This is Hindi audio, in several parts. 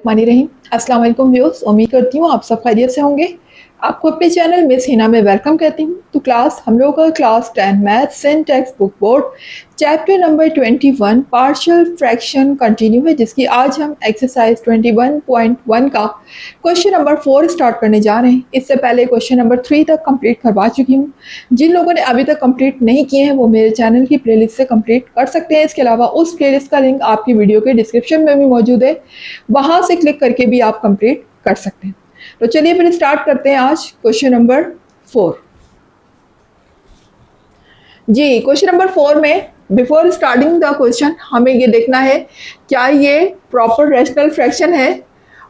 बिस्मिल्लाहिर्रहमानिर्रहीम। अस्सलाम वालेकुम व्यूअर्स, उम्मीद करती हूँ आप सब खैरियत से होंगे। आपको अपने चैनल मिस हिना में वेलकम कहती हूँ। तो क्लास हम लोग का class 10 maths and text book board chapter number 21 partial fraction continue है, जिसकी आज हम एक्सरसाइज 21.1 का क्वेश्चन नंबर 4 स्टार्ट करने जा रहे हैं। इससे पहले क्वेश्चन नंबर 3 तक कंप्लीट करवा चुकी हूँ। जिन लोगों ने अभी तक कंप्लीट नहीं किए हैं वो मेरे चैनल की प्लेलिस्ट से कंप्लीट कर सकते हैं। इसके अलावा उस प्लेलिस्ट का लिंक आपकी वीडियो के डिस्क्रिप्शन में भी मौजूद है, वहां से क्लिक करके भी आप कंप्लीट कर सकते हैं। तो चलिए फिर स्टार्ट करते हैं आज क्वेश्चन नंबर 4। जी, क्वेश्चन नंबर 4 में बिफोर स्टार्टिंग द क्वेश्चन हमें ये देखना है क्या ये प्रॉपर रैशनल फ्रैक्शन है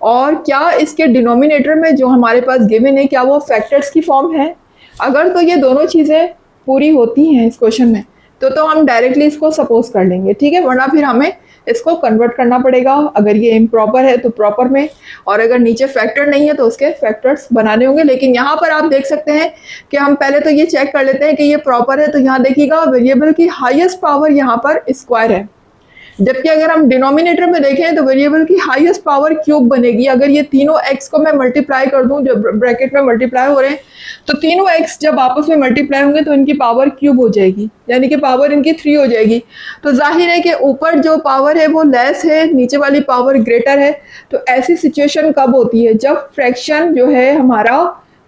और क्या इसके डिनोमिनेटर में जो हमारे पास गिवन है क्या वो फैक्टर्स की फॉर्म है। अगर तो ये दोनों चीज़ें पूरी होती हैं इस क्वेश्चन में तो हम डायरेक्टली इसको सपोज कर लेंगे, ठीक है, वरना फिर हमें इसको कन्वर्ट करना पड़ेगा। अगर ये इम्प्रॉपर है तो प्रॉपर में, और अगर नीचे फैक्टर नहीं है तो उसके फैक्टर्स बनाने होंगे। लेकिन यहाँ पर आप देख सकते हैं कि हम पहले तो ये चेक कर लेते हैं कि ये प्रॉपर है। तो यहाँ देखिएगा वेरिएबल की हाईएस्ट पावर यहाँ पर स्क्वायर है, जबकि अगर हम डिनोमिनेटर में देखें तो वेरिएबल की हाईएस्ट पावर क्यूब बनेगी। अगर ये तीनों x को मैं मल्टीप्लाई कर दूं, जो ब्रैकेट में मल्टीप्लाई हो रहे हैं, तो तीनों x जब आपस में मल्टीप्लाई होंगे तो इनकी पावर क्यूब हो जाएगी, यानी कि पावर इनकी 3 हो जाएगी। तो जाहिर है कि ऊपर जो पावर है वो लेस है, नीचे वाली पावर ग्रेटर है। तो ऐसी सिचुएशन कब होती है? जब फ्रैक्शन जो है हमारा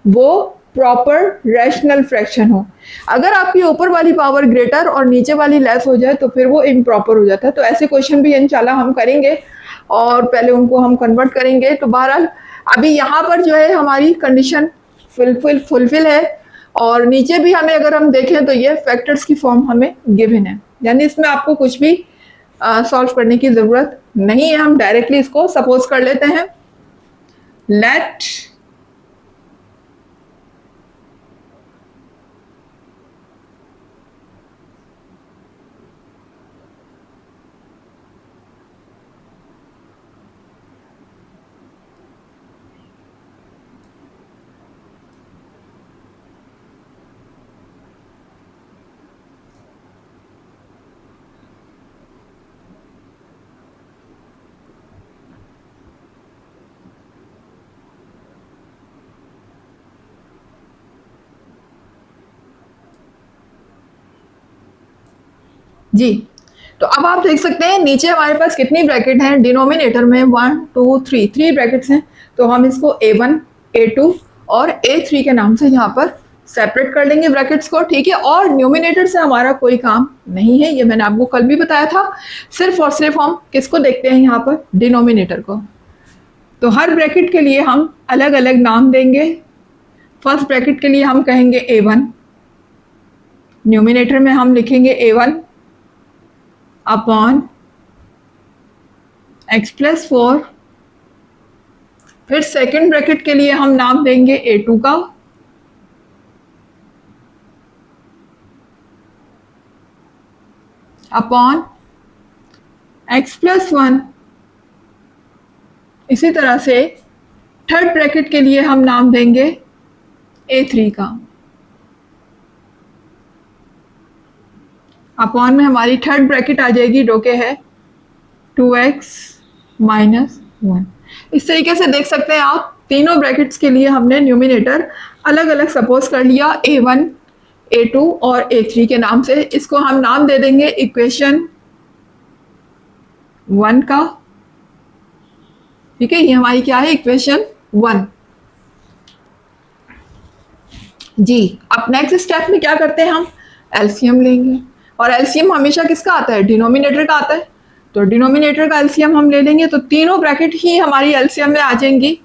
वो प्रॉपर रैशनल फ्रैक्शन हो। अगर आपकी ऊपर वाली पावर ग्रेटर और नीचे वाली लेस हो जाए तो फिर वो इम्प्रॉपर हो जाता है। तो ऐसे क्वेश्चन भी इंशाल्लाह हम करेंगे और पहले उनको हम कन्वर्ट करेंगे। तो बहरहाल अभी यहाँ पर जो है हमारी कंडीशन फुलफिल है, और नीचे भी हमें अगर हम देखें तो ये फैक्टर्स की फॉर्म हमें गिवन है, यानी इसमें आपको कुछ भी सॉल्व करने की ज़रूरत नहीं है। हम डायरेक्टली इसको सपोज कर लेते हैं। लेट जी, तो अब आप देख सकते हैं नीचे हमारे पास कितनी ब्रैकेट हैं। डिनोमिनेटर में 1 2 3 ब्रैकेट्स हैं। तो हम इसको A1 A2 और A3 के नाम से यहाँ पर सेपरेट कर लेंगे ब्रैकेट्स को, ठीक है। और न्यूमिनेटर से हमारा कोई काम नहीं है, ये मैंने आपको कल भी बताया था। सिर्फ और सिर्फ हम किसको देखते हैं यहाँ पर? डिनोमिनेटर को। तो हर ब्रैकेट के लिए हम अलग अलग नाम देंगे। फर्स्ट ब्रैकेट के लिए हम कहेंगे A1, न्यूमिनेटर में हम लिखेंगे A1 अपॉन x+4। फिर सेकेंड ब्रैकेट के लिए हम नाम देंगे A2 का अपॉन x+1। इसी तरह से थर्ड ब्रैकेट के लिए हम नाम देंगे A3 का। अपॉन में हमारी थर्ड ब्रैकेट आ जाएगी जो कि है 2x - 1। इस तरीके से देख सकते हैं आप तीनों ब्रैकेट्स के लिए हमने न्यूमिनेटर अलग अलग सपोज कर लिया, A1 A2 और A3 के नाम से। इसको हम नाम दे देंगे इक्वेशन 1 का, ठीक है। ये हमारी क्या है? इक्वेशन 1। जी, अब नेक्स्ट स्टेप में क्या करते हैं? हम एलसीएम लेंगे, और एलसीएम हमेशा किसका आता है? डिनोमिनेटर का आता है। तो डिनोमिनेटर का एलसीएम हम ले लेंगे, तो तीनों ब्रैकेट ही हमारी एलसीएम में आ जाएंगी।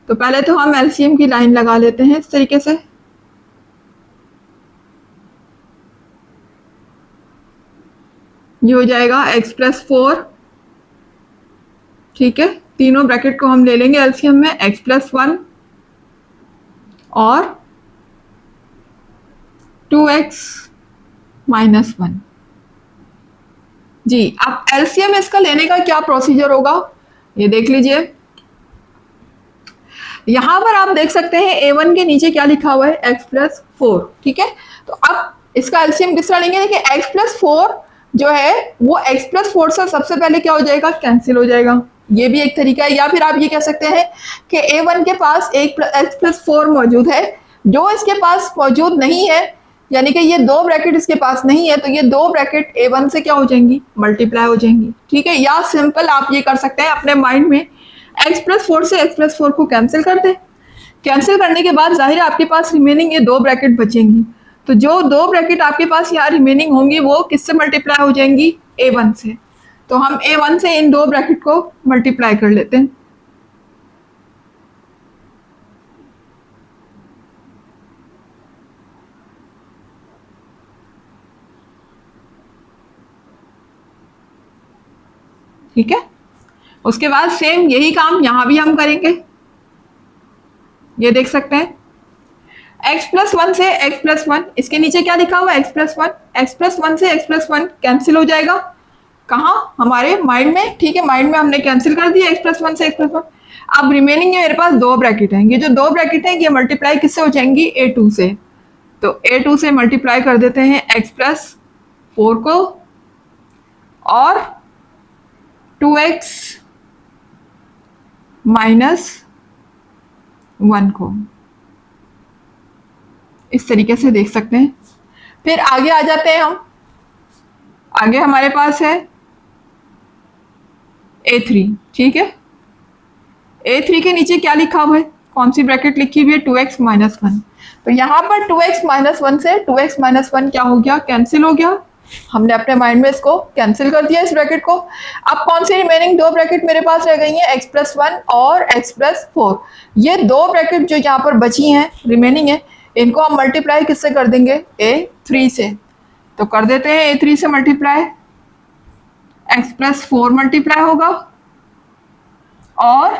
तो पहले तो हम एलसीएम की लाइन लगा लेते हैं इस तरीके से। ये हो जाएगा x+4, ठीक है। तीनों ब्रैकेट को हम ले लेंगे एलसीएम में, x+1 और 2x - 1। जी, अब एलसीएम इसका लेने का क्या प्रोसीजर होगा ये देख लीजिए। यहां पर आप देख सकते हैं A1 के नीचे क्या लिखा हुआ है? x+4, ठीक है। तो अब इसका एलसीएम किस तरह लेंगे? देखिए x+4 जो है वो x+4 से सबसे पहले क्या हो जाएगा? कैंसिल हो जाएगा। ये भी एक तरीका है। या फिर आप ये कह सकते हैं कि A1 के पास एक x+4 मौजूद है, जो इसके पास मौजूद नहीं है, यानी कि ये दो ब्रैकेट इसके पास नहीं है, तो ये दो ब्रैकेट A1 से क्या हो जाएंगी, मल्टीप्लाई हो जाएंगी। ठीक है, या सिंपल आप ये कर सकते हैं अपने माइंड में x+4 से x+4 को कैंसिल कर दें। कैंसिल करने के बाद जाहिर है आपके पास रिमेनिंग ये दो ब्रैकेट बचेंगी, तो जो दो ब्रैकेट आपके पास यहाँ रिमेनिंग होंगी वो किससे मल्टीप्लाई हो जाएंगी, A1 से। तो हम A1 से इन दो ब्रैकेट को मल्टीप्लाई कर लेते हैं। ठीक है, उसके बाद सेम यही काम यहां भी हम करेंगे। ये देख सकते हैं x+1 से x+1, इसके नीचे क्या लिखा हुआ है x+1, x+1 से x+1 कैंसिल हो जाएगा कहाँ, हमारे माइंड में। ठीक है, माइंड में हमने कैंसिल कर दिया x+1 से x+1। अब रिमेनिंग मेरे पास दो ब्रैकेट हैं, ये जो दो ब्रैकेट हैं ये मल्टीप्लाई किससे हो जाएंगी, A2 से। तो A2 से मल्टीप्लाई कर देते हैं x+4 को और 2x - 1 को, इस तरीके से देख सकते हैं। फिर आगे आ जाते हैं हम, आगे हमारे पास है A3। ठीक है, A3 के नीचे क्या लिखा हुआ है, कौन सी ब्रैकेट लिखी हुई है, 2x - 1। तो यहाँ पर 2x - 1 से 2x - 1 क्या हो गया, कैंसिल हो गया। हमने अपने माइंड में इसको कैंसिल कर दिया इस ब्रैकेट को। अब कौन सी रिमेनिंग दो ब्रैकेट मेरे पास रह गई हैं, x+1 और x+4। ये दो ब्रैकेट जो यहाँ पर बची हैं रिमेनिंग है, इनको हम मल्टीप्लाई किससे कर देंगे, A3 से। तो कर देते हैं A3 से मल्टीप्लाई, x+4 मल्टीप्लाई होगा और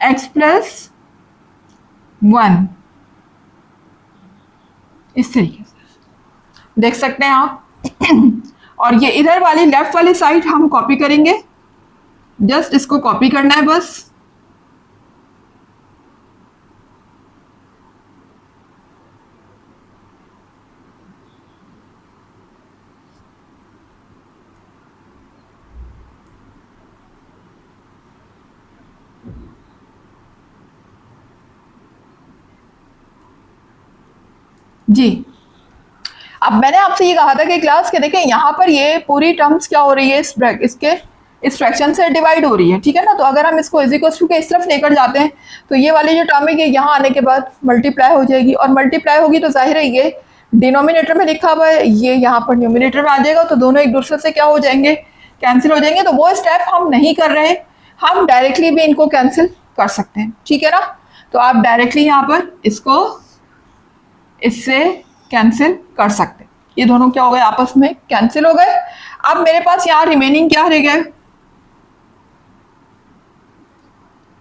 x+1, इस तरीके से देख सकते हैं आप। और ये इधर वाली लेफ्ट वाली साइड हम कॉपी करेंगे, जस्ट इसको कॉपी करना है बस। जी, अब मैंने आपसे ये कहा था कि क्लास के देखें यहाँ पर ये पूरी टर्म्स क्या हो रही है, इसके इस फ्रैक्शन से डिवाइड हो रही है। ठीक है ना, तो अगर हम इसको इज इक्वल टू के इस तरफ लेकर जाते हैं तो ये वाली जो टर्म है ये यहाँ आने के बाद मल्टीप्लाई हो जाएगी, और मल्टीप्लाई होगी तो जाहिर है ये डिनोमिनेटर में लिखा हुआ है, ये यहाँ पर न्यूमिनेटर में आ जाएगा, तो दोनों एक दूसरे से क्या हो जाएंगे, कैंसिल हो जाएंगे। तो वो स्टेप हम नहीं कर रहे, हम डायरेक्टली भी इनको कैंसिल कर सकते हैं। ठीक है ना, तो आप डायरेक्टली यहाँ पर इसको इससे कैंसिल कर सकते हैं। ये दोनों क्या हो गए, आपस में कैंसिल हो गए। अब मेरे पास यहाँ रिमेनिंग क्या रह गया,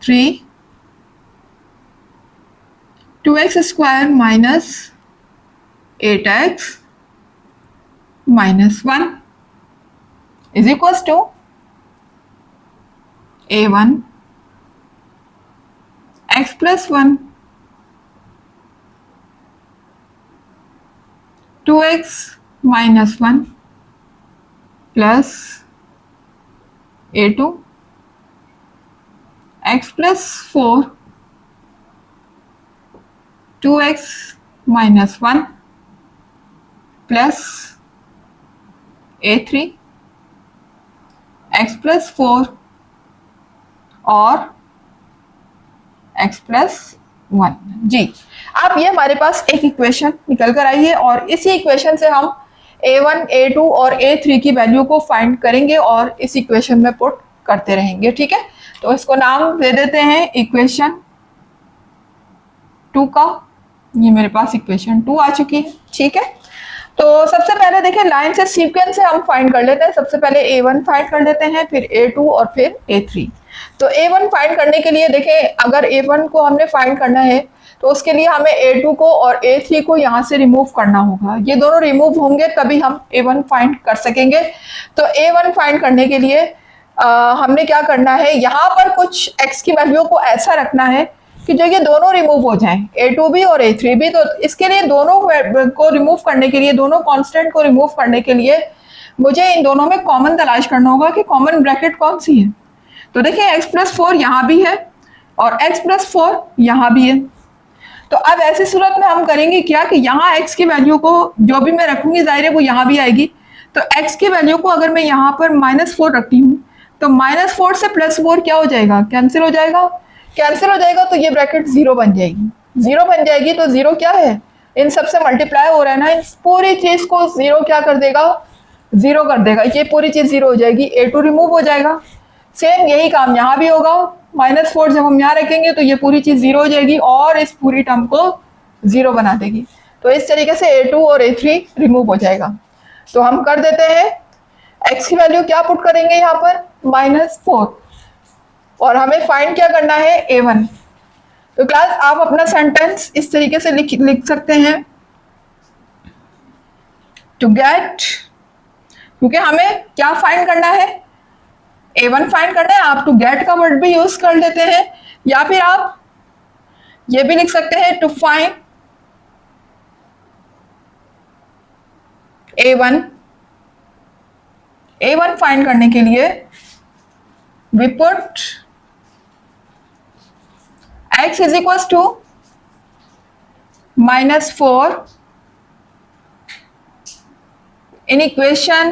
3 2x² - 8x - 1 is equals to A1 x+1 2x - 1 plus A2 x+4 2x - 1 plus A3 x+4 और x+1। जी, अब ये हमारे पास एक इक्वेशन निकल कर आई है, और इसी इक्वेशन से हम A1, A2 और A3 की वैल्यू को फाइंड करेंगे और इस इक्वेशन में पुट करते रहेंगे। ठीक है, तो इसको नाम दे देते हैं इक्वेशन 2 का। ये मेरे पास इक्वेशन 2 आ चुकी है। ठीक है, तो सबसे पहले देखिए लाइन से सीक्वेंस से हम फाइंड कर लेते हैं। सबसे पहले A1 फाइंड कर लेते हैं, फिर A2 और फिर A3। तो A1 फाइंड करने के लिए देखें, अगर A1 को हमने फाइंड करना है तो उसके लिए हमें A2 को और A3 को यहाँ से रिमूव करना होगा। ये दोनों रिमूव होंगे तभी हम A1 फाइंड कर सकेंगे। तो A1 फाइंड करने के लिए हमने क्या करना है, यहाँ पर कुछ x की वैल्यू को ऐसा रखना है कि जो ये दोनों रिमूव हो जाएं, A2 भी और A3 भी। तो इसके लिए दोनों को रिमूव करने के लिए, दोनों कांस्टेंट को रिमूव करने के लिए मुझे इन दोनों में कॉमन तलाश करना होगा कि कॉमन ब्रैकेट कौन सी है। तो देखिए x+4 यहाँ भी है और x+4 यहाँ भी है। तो अब ऐसी सूरत में हम करेंगे क्या कि यहाँ x की वैल्यू को जो भी मैं रखूंगी जाहिर है वो यहाँ भी आएगी। तो x की वैल्यू को अगर मैं यहाँ पर -4 रखती हूँ तो -4 से +4 क्या हो जाएगा, कैंसिल हो जाएगा। कैंसिल हो जाएगा तो ये ब्रैकेट 0 बन जाएगी। 0 बन जाएगी तो 0 क्या है, इन सबसे मल्टीप्लाई हो रहा है ना, इस पूरी चीज को 0 क्या कर देगा, 0 कर देगा। ये पूरी चीज 0 हो जाएगी, A2 रिमूव हो जाएगा। सेम यही काम यहाँ भी होगा। -4 जब हम यहाँ रखेंगे तो ये पूरी चीज 0 हो जाएगी और इस पूरी टर्म को 0 बना देगी। तो इस तरीके से A2 और A3 रिमूव हो जाएगा। तो हम कर देते हैं x की वैल्यू क्या पुट करेंगे यहाँ पर, -4, और हमें फाइंड क्या करना है, A1। तो क्लास आप अपना सेंटेंस इस तरीके से लिख सकते हैं, टू गेट, क्योंकि हमें क्या फाइंड करना है, A1 फाइंड करना है। आप टू गेट का वर्ड भी यूज कर लेते हैं, या फिर आप ये भी लिख सकते हैं to find A1। A1 find करने के लिए we put x is equals to -4 in equation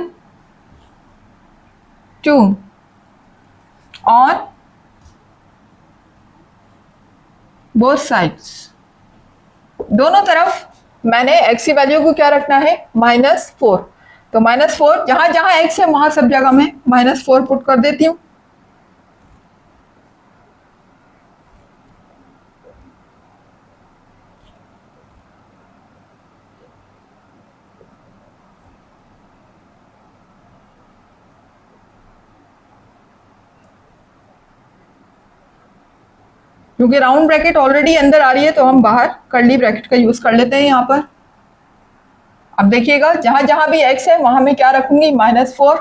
2 on both sides। दोनों तरफ मैंने x की वैल्यू को क्या रखना है, -4। तो -4 जहां जहां x है वहां सब जगह मैं -4 पुट कर देती हूँ। क्योंकि राउंड ब्रैकेट ऑलरेडी अंदर आ रही है तो हम बाहर कर्ली ब्रैकेट का यूज कर लेते हैं यहाँ पर। अब देखिएगा जहां जहां भी x है वहां मैं क्या रखूंगी, -4।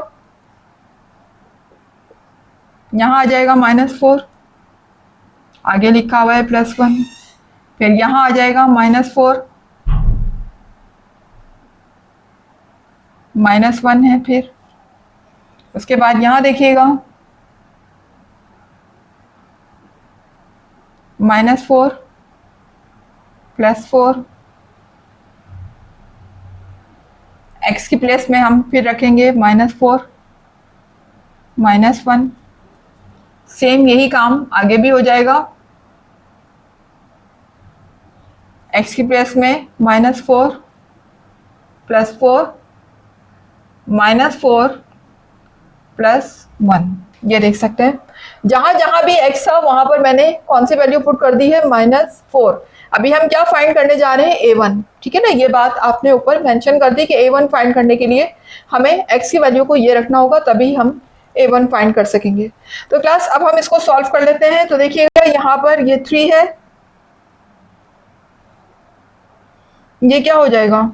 यहां आ जाएगा -4, आगे लिखा हुआ है +1, फिर यहां आ जाएगा -4, -1 है, फिर उसके बाद यहां देखिएगा -4 +4, x की प्लेस में हम फिर रखेंगे -4 -1। सेम यही काम आगे भी हो जाएगा, x की प्लेस में -4 +4 -4 +1। ये देख सकते हैं जहां जहां भी x था वहां पर मैंने कौन सी वैल्यू पुट कर दी है, -4। अभी हम क्या फाइंड करने जा रहे हैं, A1। ठीक है ना, ये बात आपने ऊपर मेंशन कर दी कि A1 फाइंड करने के लिए हमें x की वैल्यू को ये रखना होगा, तभी हम A1 फाइंड कर सकेंगे। तो क्लास अब हम इसको सॉल्व कर लेते हैं। तो देखिएगा यहाँ पर ये 3 है, ये क्या हो जाएगा,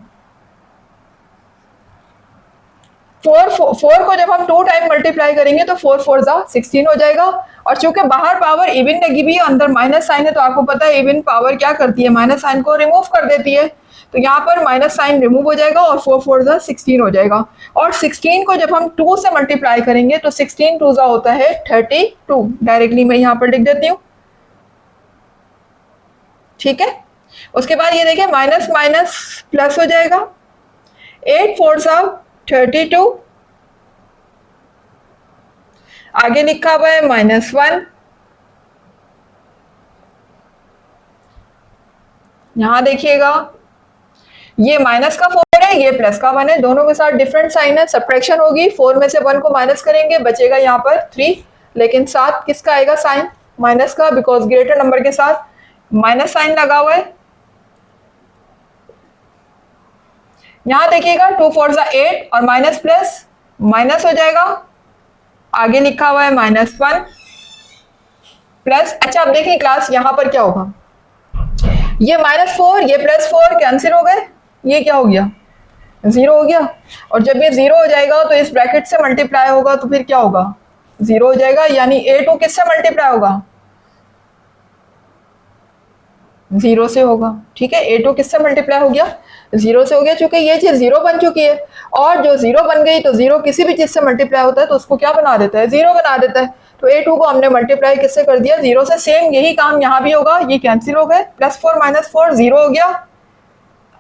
4 को जब हम 2 टाइम मल्टीप्लाई करेंगे तो 4 4 16 हो जाएगा। और चूंकि बाहर पावर इवन लगी हुई है, अंदर माइनस साइन है, तो आपको पता है इवन पावर क्या करती है, माइनस साइन को रिमूव कर देती है। तो यहाँ पर माइनस साइन रिमूव हो जाएगा और 4 4 16 हो जाएगा। और 16 को जब हम 2 से मल्टीप्लाई करेंगे तो 16 2 होता है 32। डायरेक्टली मैं यहाँ पर लिख देती हूँ, ठीक है। उसके बाद ये देखिए माइनस माइनस प्लस हो जाएगा, 8 4 32, आगे लिखा हुआ है -1। यहां देखिएगा ये माइनस का 4 है, ये प्लस का 1 है, दोनों के साथ डिफरेंट साइन है, सब्ट्रैक्शन होगी। 4 में से 1 को माइनस करेंगे, बचेगा यहाँ पर 3, लेकिन साथ किसका आएगा साइन, माइनस का, बिकॉज ग्रेटर नंबर के साथ माइनस साइन लगा हुआ है। यहां देखिएगा 2 4 8 और माइनस प्लस माइनस हो जाएगा, आगे लिखा हुआ है -1 प्लस। अच्छा अब देखिए क्लास यहां पर क्या होगा, ये -4 ये +4 कैंसिल हो गए, ये क्या हो गया 0 हो गया। और जब ये 0 हो जाएगा तो इस ब्रैकेट से मल्टीप्लाई होगा तो फिर क्या होगा 0 हो जाएगा, यानी A2 किससे मल्टीप्लाई होगा, जीरो से होगा। ठीक है, A2 किससे मल्टीप्लाई हो गया, जीरो से हो गया, क्योंकि ये चीज जीरो बन चुकी है और जो जीरो बन गई तो जीरो किसी भी चीज से मल्टीप्लाई होता है तो उसको क्या बना देता है, जीरो बना देता है। तो A2 को हमने मल्टीप्लाई किससे कर दिया, जीरो से। सेम यही काम यहाँ भी होगा, ये कैंसिल हो गए, +4 -4 जीरो हो गया।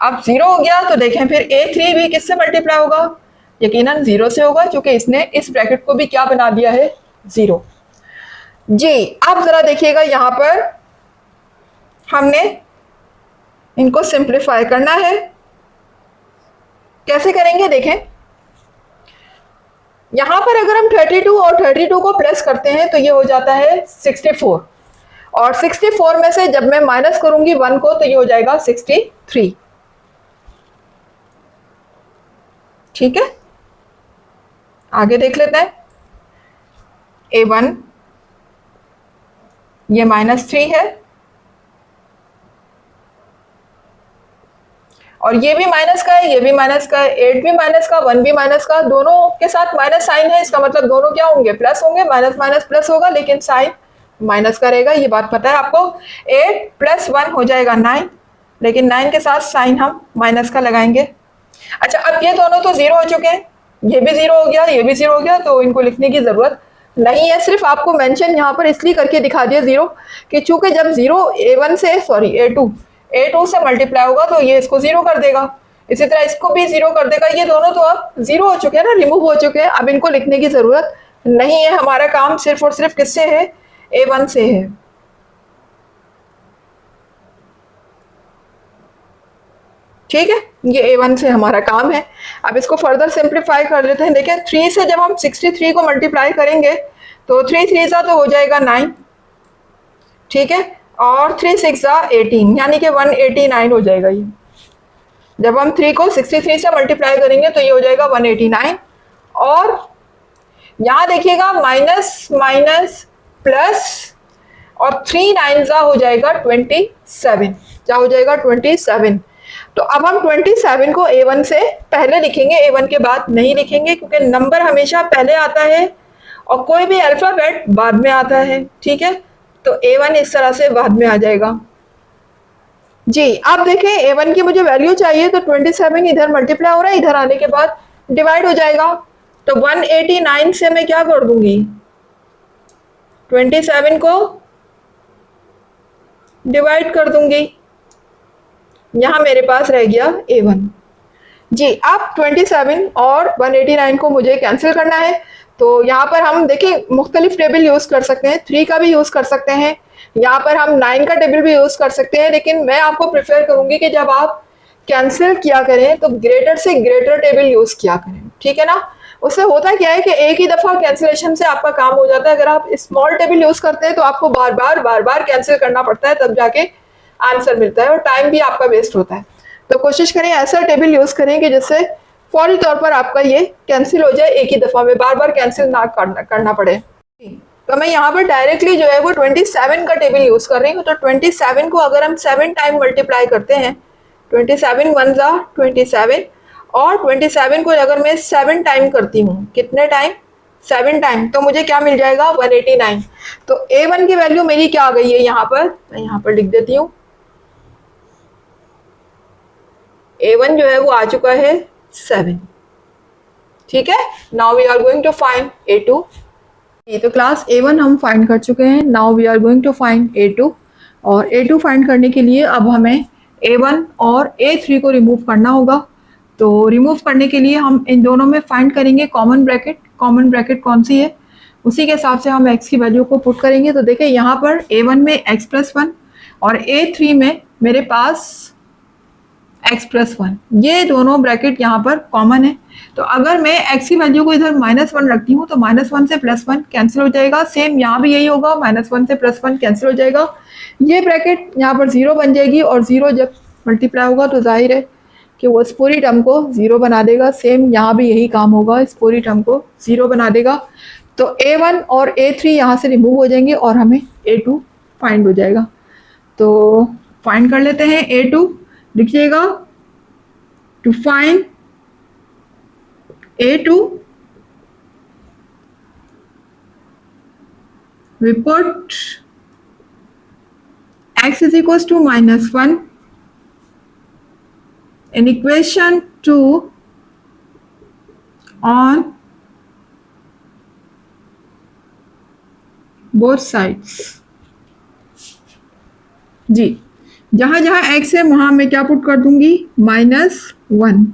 अब जीरो हो गया तो देखें फिर A3 भी किससे मल्टीप्लाई होगा, यकीनन जीरो से होगा, क्योंकि इसने इस ब्रैकेट को भी क्या बना दिया है, जीरो। जी अब जरा देखिएगा यहाँ पर हमने इनको सिंप्लीफाई करना है। कैसे करेंगे देखें, यहां पर अगर हम 32 और 32 को प्लस करते हैं तो ये हो जाता है 64, और 64 में से जब मैं माइनस करूंगी 1 को तो ये हो जाएगा 63। ठीक है, आगे देख लेते हैं। A1 ये -3 है और ये भी माइनस का है, ये भी माइनस का है, 8 भी माइनस का, 1 भी माइनस का, दोनों के साथ माइनस साइन है, इसका मतलब दोनों क्या होंगे, प्लस होंगे। माइनस माइनस प्लस होगा लेकिन साइन माइनस का रहेगा, ये बात पता है आपको। 8 + 1 हो जाएगा 9, लेकिन 9 के साथ साइन हम माइनस का लगाएंगे। अच्छा, अब ये दोनों तो जीरो हो चुके हैं, ये भी जीरो हो गया, ये भी जीरो हो गया, तो इनको लिखने की जरूरत नहीं है। सिर्फ आपको मेंशन यहाँ पर इसलिए करके दिखा दिया जीरो कि चूंकि जब जीरो A1 से A2 से मल्टीप्लाई होगा तो ये इसको जीरो कर देगा, इसी तरह इसको भी जीरो कर देगा। ये दोनों तो अब जीरो हो चुके हैं ना, रिमूव हो चुके हैं, अब इनको लिखने की जरूरत नहीं है। हमारा काम सिर्फ और सिर्फ किससे है, A1 से है। ठीक है, ये A1 से हमारा काम है। अब इसको फर्दर सिंप्लीफाई कर लेते हैं। देखिए 3 से जब हम 63 को मल्टीप्लाई करेंगे तो 3 3 सा तो हो जाएगा 9, ठीक है, और 3 6 सा 18, यानी कि 189 हो जाएगा ये। जब हम 3 को 63 से मल्टीप्लाई करेंगे तो ये हो जाएगा 189, और यहां देखिएगा माइनस माइनस प्लस, और 3 9 सा हो जाएगा 27, क्या हो जाएगा 27। तो अब हम 27 को A1 से पहले लिखेंगे, A1 के बाद नहीं लिखेंगे, क्योंकि नंबर हमेशा पहले आता है और कोई भी अल्फाबेट बाद में आता है। ठीक है, तो A1 इस तरह से बाद में आ जाएगा। जी अब देखें A1 की मुझे वैल्यू चाहिए, तो 27 इधर मल्टीप्लाई हो रहा है, इधर आने के बाद डिवाइड हो जाएगा। तो 189 से मैं क्या कर दूंगी, 27 को डिवाइड कर दूंगी, यहां मेरे पास रह गया A1। जी अब 27 और 189 को मुझे कैंसिल करना है, तो यहाँ पर हम देखें मुख्तलिफ टेबल यूज कर सकते हैं, 3 का भी यूज कर सकते हैं, यहाँ पर हम 9 का टेबल भी यूज कर सकते हैं, लेकिन मैं आपको प्रेफर करूंगी कि जब आप कैंसिल किया करें तो ग्रेटर से ग्रेटर टेबल यूज किया करें। ठीक है ना, उससे होता क्या है कि एक ही दफा कैंसिलेशन से आपका काम हो जाता है। अगर आप स्मॉल टेबल यूज करते हैं तो आपको बार बार कैंसिल करना पड़ता है, तब जाके आंसर मिलता है और टाइम भी आपका वेस्ट होता है। तो कोशिश करें ऐसा टेबल यूज करें कि जिससे फौरी तौर पर आपका ये कैंसिल हो जाए, एक ही दफा में बार बार कैंसिल ना करना पड़े। तो मैं यहाँ पर डायरेक्टली जो है वो 27 का टेबल यूज कर रही हूँ। तो 27 को अगर हम 7 टाइम मल्टीप्लाई करते हैं, 27 1 जा 27, और 27 को अगर मैं 7 टाइम करती हूँ, कितने टाइम, 7 टाइम, तो मुझे क्या मिल जाएगा 189। तो A1 की वैल्यू मेरी क्या आ गई है, यहाँ पर मैं यहाँ पर लिख देती हूँ, A1 जो है वो आ चुका है 7। ठीक है, now we are going to find A2। ये तो क्लास A1 हम फाइंड कर चुके हैं, now we are going to find A2। और A2 फाइंड करने के लिए अब हमें A1 और A3 को रिमूव करना होगा। तो रिमूव करने के लिए हम इन दोनों में फाइंड करेंगे कॉमन ब्रैकेट। कॉमन ब्रैकेट कौन सी है, उसी के हिसाब से हम x की वैल्यू को पुट करेंगे। तो देखिए यहाँ पर A1 में x + 1 और A3 में मेरे पास x + 1, ये दोनों ब्रैकेट यहाँ पर कॉमन है। तो अगर मैं x की वैल्यू को इधर -1 रखती हूँ तो -1 से +1 कैंसिल हो जाएगा। सेम यहाँ भी यही होगा, -1 से +1 कैंसिल हो जाएगा। ये ब्रैकेट यहाँ पर 0 बन जाएगी, और 0 जब मल्टीप्लाई होगा तो जाहिर है कि वो इस पूरी टर्म को 0 बना देगा। सेम यहाँ भी यही काम होगा, इस पूरी टर्म को 0 बना देगा। तो A1 और A3 यहाँ से रिमूव हो जाएंगे और हमें A2 फाइंड हो जाएगा। तो फाइंड कर लेते हैं A2। लिखिएगा, to find A2 we put x is equals to -1 in equation 2 on both sides। जी, जहां जहां x है वहां मैं क्या पुट कर दूंगी, -1।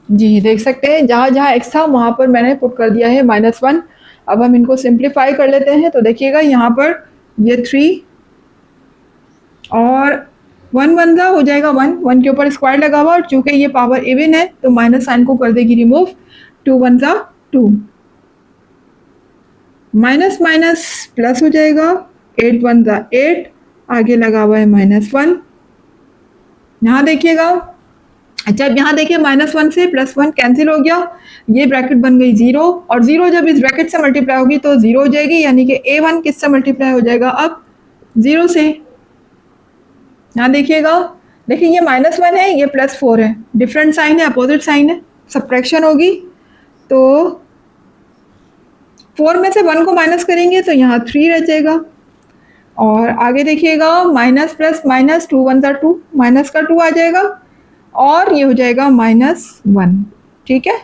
जी, देख सकते हैं जहाँ जहाँ x था वहाँ पर मैंने पुट कर दिया है -1। अब हम इनको सिंप्लीफाई कर लेते हैं तो देखिएगा यहाँ पर ये 3 और 1 1 जा हो जाएगा 1, 1 के ऊपर स्क्वायर लगा हुआ और चूंकि ये पावर इवन है तो माइनस साइन को कर देगी रिमूव, 2 1 जा 2, माइनस माइनस प्लस हो जाएगा, 8 1 जा 8, आगे लगा हुआ है -1। यहाँ देखिएगा, अच्छा अब यहाँ देखिए -1 से +1 कैंसिल हो गया, ये ब्रैकेट बन गई 0 और 0 जब इस ब्रैकेट से मल्टीप्लाई होगी तो 0 हो जाएगी, यानी कि a1 किससे मल्टीप्लाई हो जाएगा अब 0 से। यहाँ देखिएगा, देखिए ये -1 है, ये +4 है, डिफरेंट साइन है, अपोजिट साइन है, सबट्रैक्शन होगी तो 4 में से 1 को माइनस करेंगे तो यहाँ 3 रह जाएगा और आगे देखिएगा माइनस प्लस माइनस, 2 1 जा 2, माइनस का 2 आ जाएगा और ये हो जाएगा -1। ठीक है,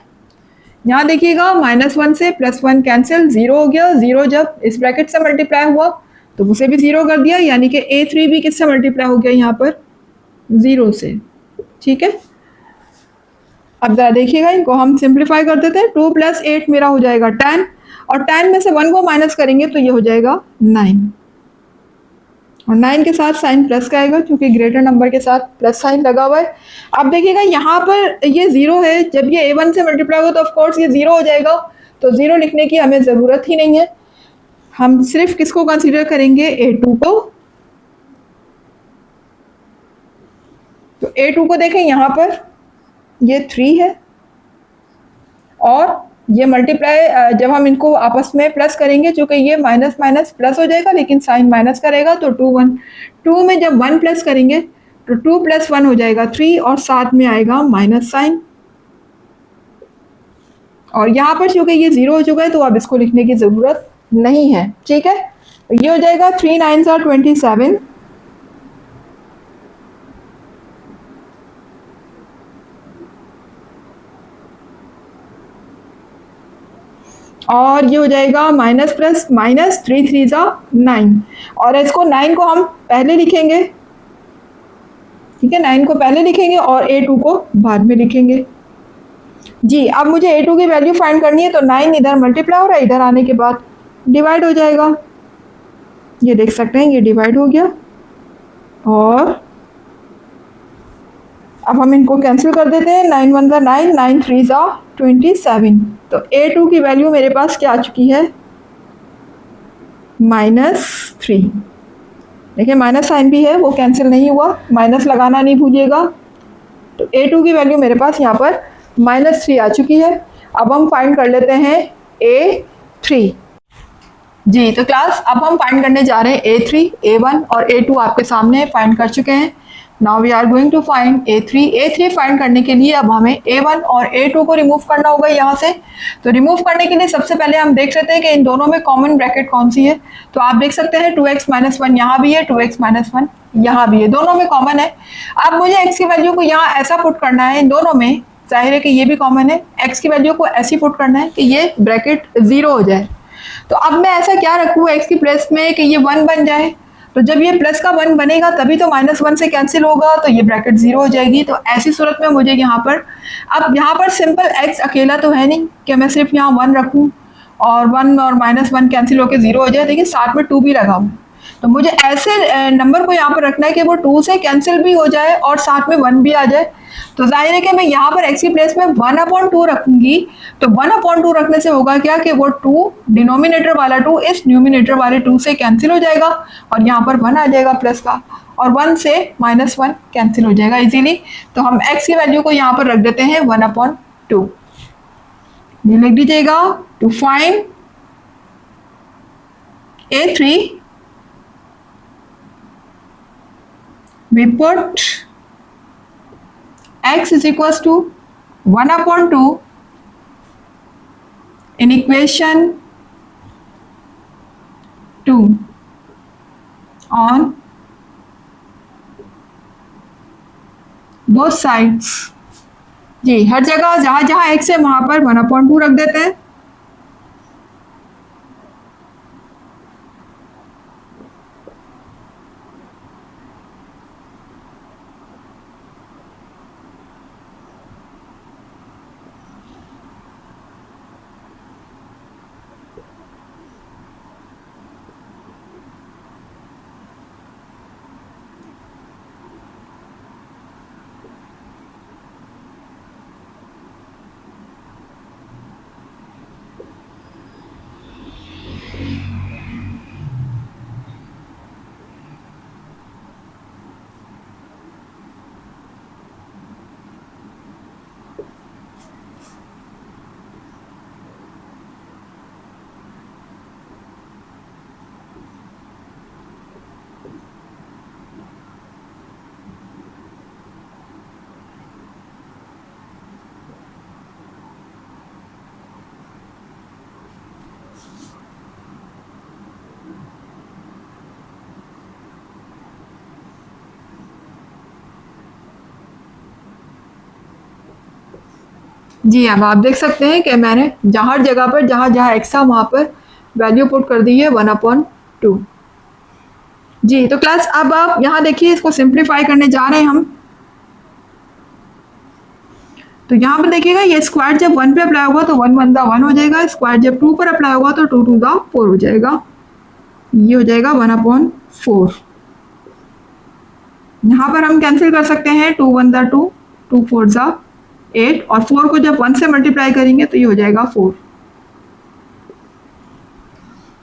यहाँ देखिएगा -1 से +1 कैंसिल, 0 हो गया, 0 जब इस ब्रैकेट से मल्टीप्लाई हुआ तो उसे भी 0 कर दिया, यानी कि a3 भी किससे मल्टीप्लाई हो गया यहाँ पर 0 से। ठीक है, अब जरा देखिएगा, इनको हम सिंप्लीफाई कर देते हैं, 2 + 8 मेरा हो जाएगा 10 और 10 में से 1 को माइनस करेंगे तो ये हो जाएगा 9 और 9 के साथ साइन प्लस का आएगा क्योंकि ग्रेटर नंबर के साथ प्लस साइन लगा हुआ है। अब देखिएगा यहाँ पर ये 0 है, जब ये a1 से मल्टीप्लाई होगा तो ऑफ कोर्स ये 0 हो जाएगा, तो 0 लिखने की हमें ज़रूरत ही नहीं है, हम सिर्फ किसको कंसीडर करेंगे, a2 को। तो a2 को देखें, यहाँ पर ये 3 है और ये मल्टीप्लाई जब हम इनको आपस में प्लस करेंगे, चूँकि ये माइनस माइनस प्लस हो जाएगा लेकिन साइन माइनस करेगा तो 2 1, 2 में जब 1 प्लस करेंगे तो 2 + 1 हो जाएगा 3 और साथ में आएगा माइनस साइन। और यहाँ पर चूँकि ये 0 हो चुका है तो अब इसको लिखने की ज़रूरत नहीं है। ठीक है, ये हो जाएगा 3 9 are 27 और ये हो जाएगा माइनस प्लस माइनस, 3 3 जा 9 और इसको 9 को हम पहले लिखेंगे। ठीक है, 9 को पहले लिखेंगे और a2 को बाद में लिखेंगे। जी, अब मुझे a2 की वैल्यू फाइंड करनी है तो 9 इधर मल्टीप्लाई हो रहा है, इधर आने के बाद डिवाइड हो जाएगा, ये देख सकते हैं ये डिवाइड हो गया और अब हम इनको कैंसिल कर देते हैं, 9 1 जा 9, 9 3 जा 27, तो a2 की वैल्यू मेरे पास क्या आ चुकी है, -3। देखिए माइनस साइन भी है, वो कैंसिल नहीं हुआ, माइनस लगाना नहीं भूलिएगा। तो a2 की वैल्यू मेरे पास यहाँ पर -3 आ चुकी है। अब हम फाइंड कर लेते हैं a3। जी, तो क्लास अब हम फाइंड करने जा रहे हैं a3, a1 और a2 आपके सामने फाइंड कर चुके हैं। Now we are going to find a3। a3 find करने के लिए अब हमें a1 और a2 को रिमूव करना होगा यहाँ से। तो रिमूव करने के लिए सबसे पहले हम देख लेते हैं कि इन दोनों में कॉमन ब्रैकेट कौन सी है। तो आप देख सकते हैं 2x - 1 यहाँ भी है, 2x - 1 यहाँ भी है, दोनों में कॉमन है। अब मुझे x की वैल्यू को यहाँ ऐसा पुट करना है, इन दोनों में जाहिर है कि ये भी कॉमन है, x की वैल्यू को ऐसी पुट करना है कि ये ब्रैकेट 0 हो जाए। तो अब मैं ऐसा क्या रखूँ x की प्लेस में कि ये 1 बन जाए, तो जब ये प्लस का 1 बनेगा तभी तो -1 से कैंसिल होगा, तो ये ब्रैकेट 0 हो जाएगी। तो ऐसी सूरत में मुझे यहाँ पर, अब यहाँ पर सिंपल x अकेला तो है नहीं कि मैं सिर्फ यहाँ 1 रखूँ और 1 और -1 कैंसिल होकर 0 हो जाए। देखिए साथ में 2 भी लगा हुआ है, तो मुझे ऐसे नंबर को यहाँ पर रखना है कि वो 2 से कैंसिल भी हो जाए और साथ में 1 भी आ जाए। तो जाहिर है कि मैं यहाँ पर x की प्लेस में 1/2 रखूंगी। तो 1/2 रखने से होगा क्या कि वो 2 डिनोमिनेटर वाला 2 इस न्यूमिनेटर वाले 2 से कैंसिल हो जाएगा और यहाँ पर 1 आ जाएगा प्लस का, और 1 से -1 कैंसिल हो जाएगा इजीली। तो हम x की वैल्यू को यहाँ पर रख देते हैं 1/2। ये लिख दीजिएगा। To find A3 we put x is equals to 1/2 in equation 2 on both sides। जी, हर जगह जहाँ जहाँ x है वहाँ पर 1/2 रख देते हैं। जी, अब आप देख सकते हैं कि मैंने जहाँ हर जगह पर जहाँ जहाँ x था वहाँ पर वैल्यू पुट कर दी है 1/2। जी, तो क्लास अब आप यहाँ देखिए, इसको सिंप्लीफाई करने जा रहे हैं हम। तो यहाँ पर देखिएगा, ये स्क्वायर जब 1 पे अप्लाई होगा तो 1 1 दा 1 हो जाएगा, स्क्वायर जब 2 पर अप्लाई होगा तो 2 2 दा 4 हो जाएगा। ये हो जाएगा 1/4। यहाँ पर हम कैंसिल कर सकते हैं, 2 1 दा 2, 2 4 दा 8, और 4 को जब 1 से मल्टीप्लाई करेंगे तो ये हो जाएगा 4।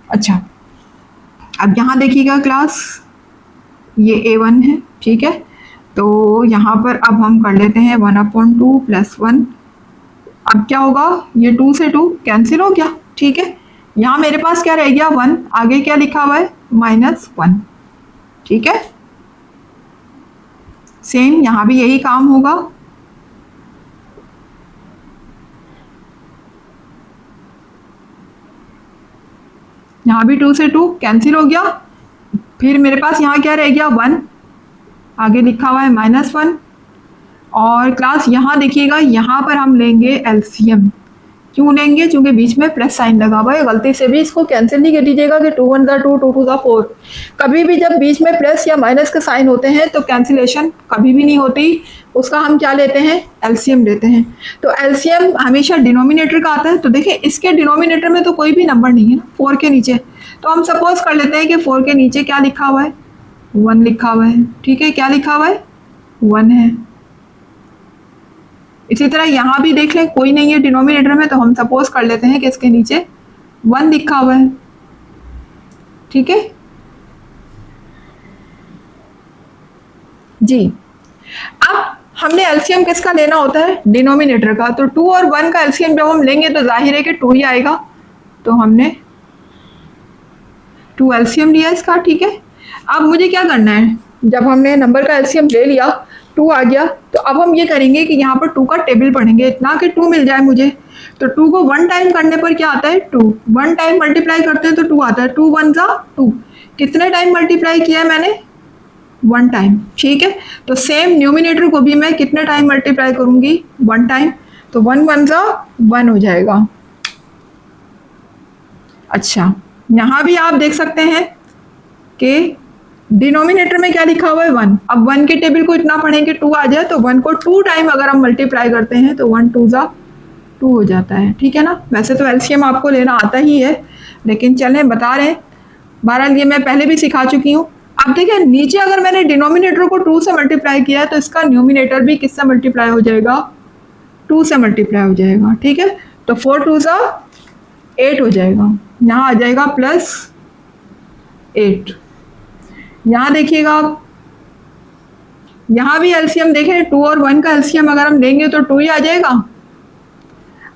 अच्छा, अब यहाँ देखिएगा क्लास, ये A1 है, ठीक है। तो यहाँ पर अब हम कर लेते हैं 1/2 + 1। अब क्या होगा, ये 2 से 2 कैंसिल हो गया, ठीक है। यहाँ मेरे पास क्या रह गया, 1, आगे क्या लिखा हुआ है -1, ठीक है। सेम यहाँ भी यही काम होगा। यहाँ भी 2 से 2 कैंसिल हो गया। फिर मेरे पास यहाँ क्या रह गया, 1, आगे लिखा हुआ है -1। और क्लास यहाँ देखिएगा, यहाँ पर हम लेंगे एलसीएम। क्यों लेंगे, क्योंकि बीच में प्लस साइन लगा हुआ है। गलती से भी इसको कैंसिल नहीं कर दीजिएगा कि 2 1 दा 2, 2 2 दा 4। कभी भी जब बीच में प्लस या माइनस का साइन होते हैं तो कैंसिलेशन कभी भी नहीं होती। उसका हम क्या लेते हैं, एलसीएम लेते हैं। तो एलसीएम हमेशा डिनोमिनेटर का आता है। तो देखिए, इसके डिनोमिनेटर में तो कोई भी नंबर नहीं है ना, 4 के नीचे। तो हम सपोज कर लेते हैं कि 4 के नीचे क्या लिखा हुआ है, 1 लिखा हुआ है, ठीक है। क्या लिखा हुआ है, 1 है। इसी तरह यहाँ भी देख लें, कोई नहीं है डिनोमिनेटर में, तो हम सपोज कर लेते हैं कि इसके नीचे 1 लिखा हुआ है, ठीक है जी। अब हमने एलसीएम किसका लेना होता है, डिनोमिनेटर का। तो 2 और 1 का एलसीएम जब हम लेंगे तो जाहिर है कि 2 ही आएगा। तो हमने 2 एलसीएम लिया इसका, ठीक है। अब मुझे क्या करना है, जब हमने नंबर का एलसीएम ले लिया, 2 आ गया, तो अब हम ये करेंगे कि यहाँ पर 2 का टेबल पढ़ेंगे, इतना कि 2 मिल जाए मुझे। तो 2 को 1 टाइम करने पर क्या आता है, 2। 1 टाइम मल्टीप्लाई करते हैं तो 2 आता है। 2 1 ज़ा 2। कितने टाइम मल्टीप्लाई किया है मैंने, 1 टाइम, ठीक है। तो सेम न्यूमिनेटर को भी मैं कितने टाइम मल्टीप्लाई करूंगी, 1 टाइम। तो 1 1 ज़ा 1 हो जाएगा। अच्छा, यहाँ भी आप देख सकते हैं कि डिनोमिनेटर में क्या लिखा हुआ है, 1। अब 1 के टेबल को इतना पढ़ें कि 2 आ जाए। तो 1 को 2 टाइम अगर हम मल्टीप्लाई करते हैं तो 1 2 ज़ा 2 हो जाता है, ठीक है ना। वैसे तो एलसीएम आपको लेना आता ही है, लेकिन चलें बता रहे हैं। बहरहाल ये मैं पहले भी सिखा चुकी हूँ। अब देखिए नीचे अगर मैंने डिनोमिनेटर को 2 से मल्टीप्लाई किया है तो इसका न्यूमिनेटर भी किससे मल्टीप्लाई हो जाएगा, 2 से मल्टीप्लाई हो जाएगा, ठीक है। तो 4 2 सा 8 हो जाएगा, यहाँ आ जाएगा +8। यहाँ देखिएगा आप, यहाँ भी एलसीएम देखें 2 और 1 का एलसीएम अगर हम लेंगे तो 2 ही आ जाएगा।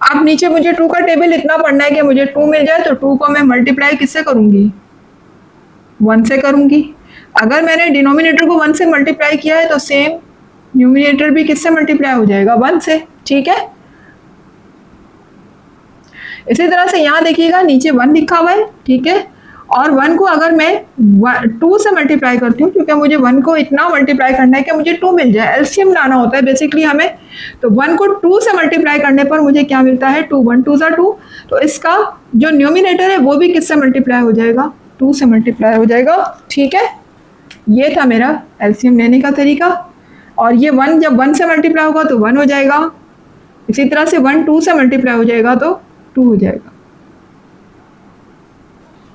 अब नीचे मुझे 2 का टेबल इतना पढ़ना है कि मुझे 2 मिल जाए, तो 2 को मैं मल्टीप्लाई किससे करूंगी, 1 से करूंगी। अगर मैंने डिनोमिनेटर को 1 से मल्टीप्लाई किया है तो सेम न्यूमिनेटर भी किससे मल्टीप्लाई हो जाएगा, 1 से, ठीक है। इसी तरह से यहाँ देखिएगा नीचे 1 लिखा हुआ है, ठीक है। और 1 को अगर मैं 2 से मल्टीप्लाई करती हूँ, क्योंकि मुझे 1 को इतना मल्टीप्लाई करना है कि मुझे 2 मिल जाए, एलसीएम लाना होता है बेसिकली हमें। तो 1 को 2 से मल्टीप्लाई करने पर मुझे क्या मिलता है, 2 1 2 सा 2। तो इसका जो न्यूमिनेटर है वो भी किससे मल्टीप्लाई हो जाएगा, 2 से मल्टीप्लाई हो जाएगा, ठीक है। ये था मेरा एलसीएम लेने का तरीका। और ये 1 जब 1 से मल्टीप्लाई होगा तो 1 हो जाएगा। इसी तरह से 1 2 से मल्टीप्लाई हो जाएगा तो 2 हो जाएगा।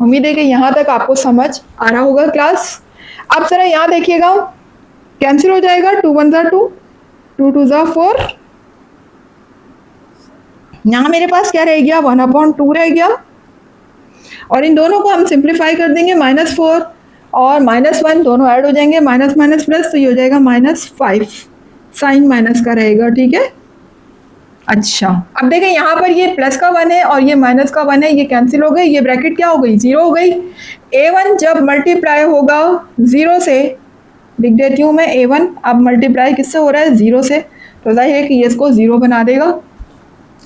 उम्मीद है कि यहाँ तक आपको समझ आ रहा होगा क्लास। अब जरा यहाँ देखिएगा, कैंसिल हो जाएगा, 2 1 सा 2, 2 2 सा 4। यहाँ मेरे पास क्या रह गया, 1/2 रह गया। और इन दोनों को हम सिंप्लीफाई कर देंगे, -4 और -1 दोनों ऐड हो जाएंगे, माइनस माइनस प्लस, तो ये हो जाएगा -5, साइन माइनस का रहेगा, ठीक है। अच्छा अब देखें यहाँ पर ये प्लस का 1 है और ये माइनस का 1 है, ये कैंसिल हो गए, ये ब्रैकेट क्या हो गई, 0 हो गई। a1 जब मल्टीप्लाई होगा 0 से, लिख देती हूँ मैं a1 अब मल्टीप्लाई किससे हो रहा है, 0 से, तो जाहिर है कि ये इसको 0 बना देगा।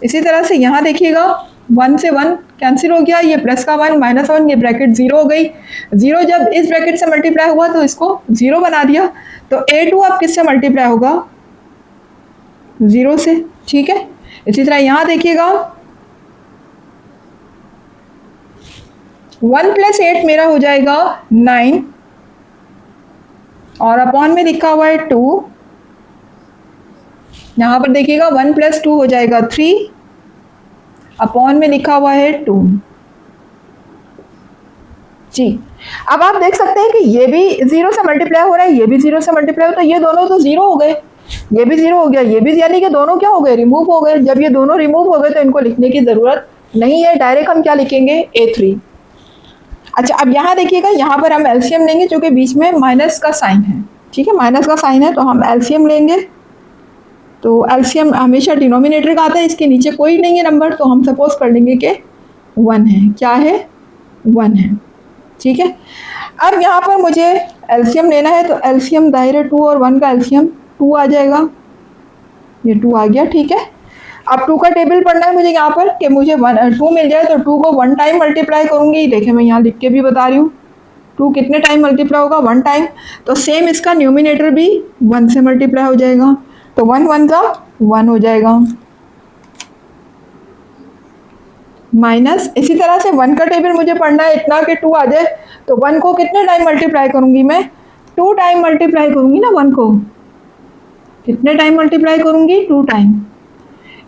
इसी तरह से यहाँ देखिएगा 1 से 1 कैंसिल हो गया, ये प्लस का 1 -1, ये ब्रैकेट 0 हो गई। 0 जब इस ब्रैकेट से मल्टीप्लाई हुआ तो इसको 0 बना दिया। तो a2 अब किससे मल्टीप्लाई होगा, 0 से, ठीक है। इसी तरह यहाँ देखिएगा 1 + 8 मेरा हो जाएगा 9 और अपॉन में लिखा हुआ है 2। यहाँ पर देखिएगा 1 + 2 हो जाएगा 3, अपॉन में लिखा हुआ है 2 जी। अब आप देख सकते हैं कि ये भी 0 से मल्टीप्लाई हो रहा है, ये भी 0 से मल्टीप्लाई हो, तो ये दोनों तो 0 हो गए, ये भी 0 हो गया, ये भी, यानी कि दोनों क्या हो गए, रिमूव हो गए। जब ये दोनों रिमूव हो गए तो इनको लिखने की ज़रूरत नहीं है, डायरेक्ट हम क्या लिखेंगे, a3। अच्छा अब यहाँ देखिएगा, यहाँ पर हम एलसीएम लेंगे, जो कि बीच में माइनस का साइन है, ठीक है, माइनस का साइन है, तो हम एलसीएम लेंगे। तो एलसीएम हमेशा डिनोमिनेटर का आता है, इसके नीचे कोई नहीं है नंबर, तो हम सपोज कर लेंगे कि 1 है, क्या है, 1 है, ठीक है। अब यहाँ पर मुझे एलसीएम लेना है, तो एलसीएम दाहिर है 2 और 1 का एलसीएम 2 आ जाएगा, ये 2 आ गया, ठीक है। अब 2 का टेबल पढ़ना है मुझे यहाँ पर कि मुझे 2 मिल जाए, तो 2 को 1 टाइम मल्टीप्लाई करूँगी। देखिए मैं यहाँ लिख के भी बता रही हूँ, 2 कितने टाइम मल्टीप्लाई होगा, 1 टाइम। तो सेम इसका न्यूमिनेटर भी 1 से मल्टीप्लाई हो जाएगा, तो 1 1 का 1 हो जाएगा, माइनस। इसी तरह से 1 का टेबल मुझे पढ़ना है इतना कि 2 आ जाए, तो 1 को कितने टाइम मल्टीप्लाई करूँगी मैं, 2 टाइम मल्टीप्लाई करूँगी ना 1 को, कितने टाइम मल्टीप्लाई करूँगी, 2 टाइम।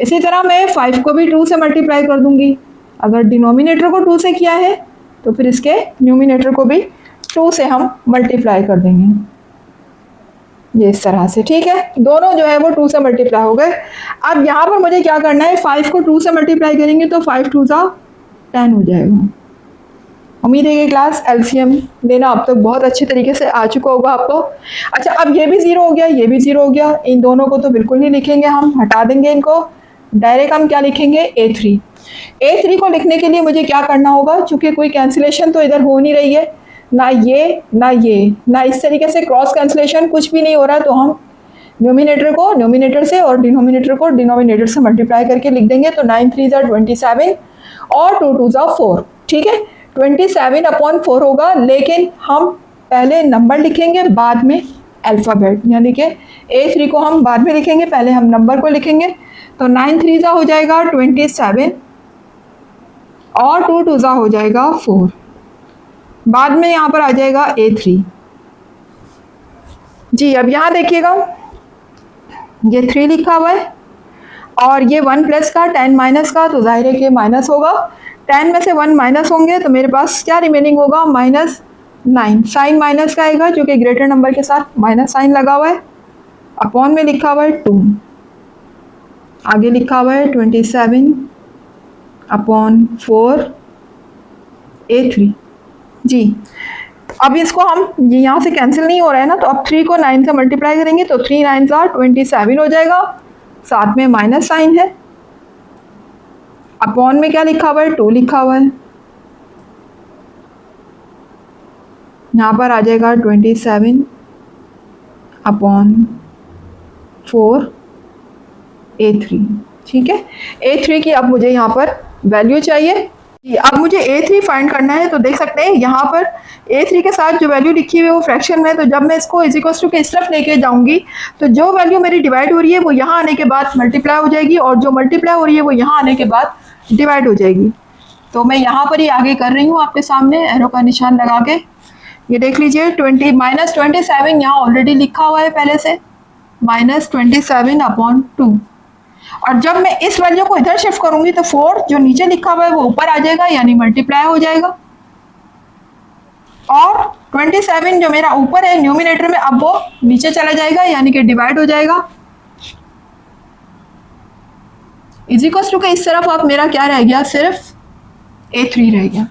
इसी तरह मैं 5 को भी 2 से मल्टीप्लाई कर दूँगी। अगर डिनोमिनेटर को 2 से किया है तो फिर इसके न्यूमिनेटर को भी 2 से हम मल्टीप्लाई कर देंगे, ये इस तरह से, ठीक है। दोनों जो है वो 2 से मल्टीप्लाई हो गए। अब यहाँ पर मुझे क्या करना है, 5 को 2 से मल्टीप्लाई करेंगे तो 5 2 सा 10 हो जाएगा। उम्मीद है कि क्लास एलसीएम लेना अब तक बहुत अच्छे तरीके से आ चुका होगा आपको। अच्छा अब ये भी 0 हो गया, ये भी 0 हो गया, इन दोनों को तो बिल्कुल नहीं लिखेंगे, हम हटा देंगे इनको, डायरेक्ट हम क्या लिखेंगे, a3। a3 को लिखने के लिए मुझे क्या करना होगा, चूँकि कोई कैंसिलेशन तो इधर हो नहीं रही है, ना ये ना ये, ना इस तरीके से क्रॉस कैंसिलेशन, कुछ भी नहीं हो रहा है, तो हम न्यूमिनेटर को न्यूमिनेटर से और डिनोमिनेटर को डिनोमिनेटर से मल्टीप्लाई करके लिख देंगे। तो 9 3 ज़ा 27 और 2 2 ज़ा 4, ठीक है। 27/4 होगा, लेकिन हम पहले नंबर लिखेंगे बाद में अल्फ़ाबेट, यानी कि a3 को हम बाद में लिखेंगे, पहले हम नंबर को लिखेंगे। तो 9 3 ज़ा हो जाएगा 27 और 2 2 ज़ा हो जाएगा 4, बाद में यहाँ पर आ जाएगा a3 जी। अब यहाँ देखिएगा ये 3 लिखा हुआ है। और ये 1 प्लस का 10 माइनस का, तो जाहिर है कि माइनस होगा। 10 में से 1 माइनस होंगे तो मेरे पास क्या रिमेनिंग होगा, -9। साइन माइनस का आएगा जो कि ग्रेटर नंबर के साथ माइनस साइन लगा हुआ है, अपॉन में लिखा हुआ है 2, आगे लिखा हुआ है 27/4 A3। जी, अब इसको हम यहाँ से कैंसिल नहीं हो रहा है ना, तो अब 3 को 9 से मल्टीप्लाई करेंगे तो 3 9 27 हो जाएगा, साथ में माइनस साइन है, अपॉन में क्या लिखा हुआ है, 2 लिखा हुआ है, यहाँ पर आ जाएगा 27/4 A3। ठीक है, A3 की अब मुझे यहाँ पर वैल्यू चाहिए। अब मुझे A3 फाइंड करना है, तो देख सकते हैं यहाँ पर A3 के साथ जो वैल्यू लिखी हुई है वो फ्रैक्शन में, तो जब मैं इसको इज इक्वल्स टू के इस तरफ लेके जाऊंगी तो जो वैल्यू मेरी डिवाइड हो रही है वो यहाँ आने के बाद मल्टीप्लाई हो जाएगी, और जो मल्टीप्लाई हो रही है वो यहाँ आने के बाद डिवाइड हो जाएगी। तो मैं यहाँ पर ही आगे कर रही हूँ आपके सामने एरो का निशान लगा के। ये देख लीजिए, -27 यहाँ ऑलरेडी लिखा हुआ है पहले से, -27/2। और जब मैं इस वैल्यू को इधर शिफ्ट करूंगी तो 4 जो नीचे लिखा हुआ है वो ऊपर आ जाएगा, यानी मल्टीप्लाई हो जाएगा, और 27 जो मेरा ऊपर है न्यूमिनेटर में अब वो नीचे चला जाएगा, यानी कि डिवाइड हो जाएगा। इज इक्वल्स टू के इस तरफ अब मेरा क्या रह गया, सिर्फ A3 रह गया।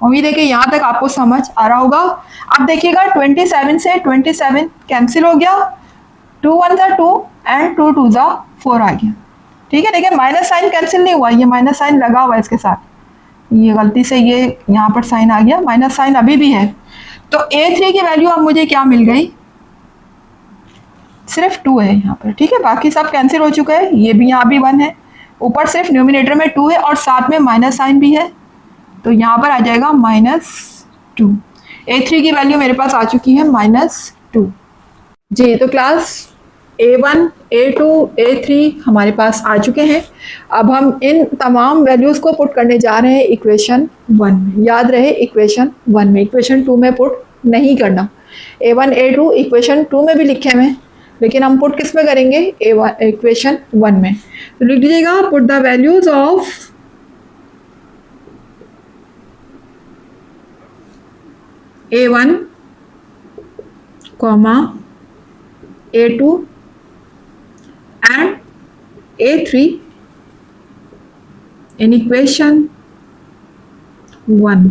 उम्मीद है कि यहाँ तक आपको समझ आ रहा होगा। अब देखिएगा 27 से 27 कैंसिल हो गया, 2 1 ज़ा 2 एंड 2 2 ज़ा 4 आ गया। ठीक है, देखिए माइनस साइन कैंसिल नहीं हुआ, ये माइनस साइन लगा हुआ है इसके साथ, ये गलती से ये यहाँ पर साइन आ गया, माइनस साइन अभी भी है। तो A3 की वैल्यू अब मुझे क्या मिल गई, सिर्फ 2 है यहाँ पर। ठीक है, बाकी सब कैंसिल हो चुका है, ये भी यहाँ भी 1 है, ऊपर सिर्फ न्यूमिनेटर में 2 है और साथ में माइनस साइन भी है, तो यहाँ पर आ जाएगा -2। A3 की वैल्यू मेरे पास आ चुकी है -2। जी, तो क्लास A1 A2 A3 हमारे पास आ चुके हैं। अब हम इन तमाम वैल्यूज़ को पुट करने जा रहे हैं इक्वेशन 1 में। याद रहे इक्वेशन 1 में, इक्वेशन 2 में पुट नहीं करना। A1 A2 इक्वेशन 2 में भी लिखे हुए हैं, लेकिन हम पुट किस में करेंगे, A1 इक्वेशन 1 में। तो लिख दीजिएगा, put the values of A1, A2 and A3 in equation 1।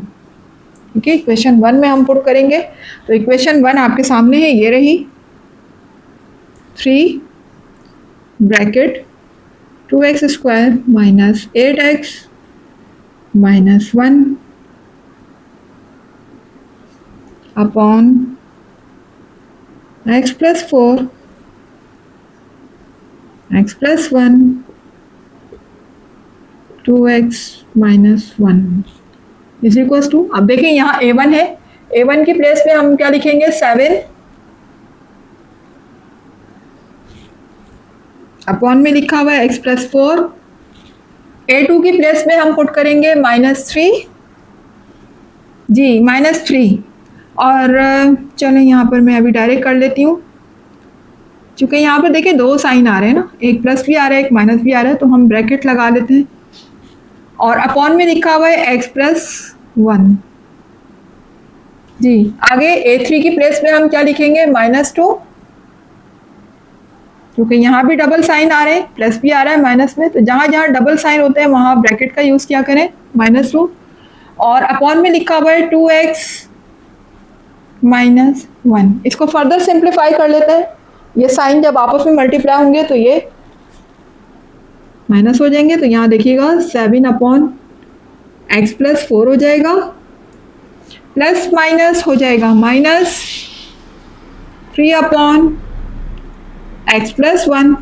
ठीक है, इक्वेशन 1 में हम पुट करेंगे, तो इक्वेशन 1 आपके सामने है, ये रही, 3 bracket 2x² - 8x - 1 upon x + 4 x + 1 2x - 1 is equals to, अब देखिए यहाँ A1 है, A1 की प्लेस पे हम क्या लिखेंगे, 7 अपॉन में लिखा हुआ है x + 4। A2 की प्लेस में हम पुट करेंगे -3, जी -3, और चलो यहाँ पर मैं अभी डायरेक्ट कर लेती हूँ, चूँकि यहाँ पर देखिए 2 साइन आ रहे हैं ना, एक प्लस भी आ रहा है एक माइनस भी आ रहा है, तो हम ब्रैकेट लगा लेते हैं, और अपॉन में लिखा हुआ है x + 1। जी, आगे A3 की प्लेस में हम क्या लिखेंगे, -2, क्योंकि यहाँ भी डबल साइन आ रहे हैं, प्लस भी आ रहा है माइनस में, तो जहाँ जहाँ डबल साइन होते हैं वहाँ ब्रैकेट का यूज़ किया करें, -2, और अपॉन में लिखा हुआ है 2x - 1। इसको फर्दर सिंप्लीफाई कर लेते हैं, ये साइन जब आपस में मल्टीप्लाई होंगे तो ये माइनस हो जाएंगे, तो यहाँ देखिएगा 7/x + 4 हो जाएगा, प्लस माइनस हो जाएगा -3/x + 1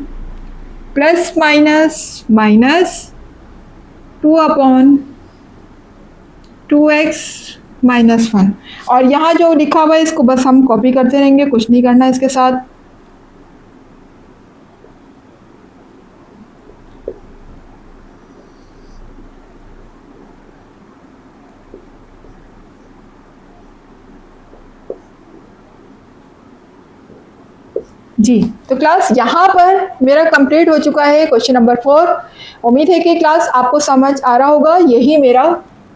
प्लस माइनस -2/2x - 1। और यहाँ जो लिखा हुआ है इसको बस हम कॉपी करते रहेंगे, कुछ नहीं करना इसके साथ। जी, तो क्लास यहाँ पर मेरा कंप्लीट हो चुका है क्वेश्चन नंबर 4। उम्मीद है कि क्लास आपको समझ आ रहा होगा, यही मेरा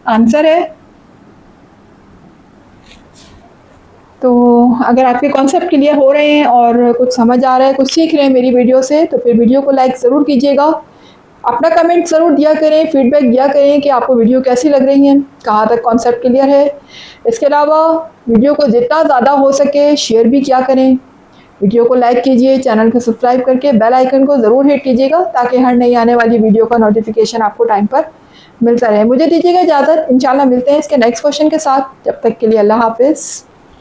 आंसर है। तो अगर आपके कॉन्सेप्ट क्लियर हो रहे हैं और कुछ समझ आ रहा है, कुछ सीख रहे हैं मेरी वीडियो से, तो फिर वीडियो को लाइक ज़रूर कीजिएगा। अपना कमेंट ज़रूर दिया करें, फीडबैक दिया करें कि आपको वीडियो कैसी लग रही है, कहाँ तक कॉन्सेप्ट क्लियर है। इसके अलावा वीडियो को जितना ज़्यादा हो सके शेयर भी किया करें। वीडियो को लाइक कीजिए, चैनल को सब्सक्राइब करके बेल आइकन को ज़रूर हिट कीजिएगा ताकि हर नई आने वाली वीडियो का नोटिफिकेशन आपको टाइम पर मिलता रहे। मुझे दीजिएगा इजाज़त, इंशाल्लाह मिलते हैं इसके नेक्स्ट क्वेश्चन के साथ। जब तक के लिए अल्लाह हाफिज़।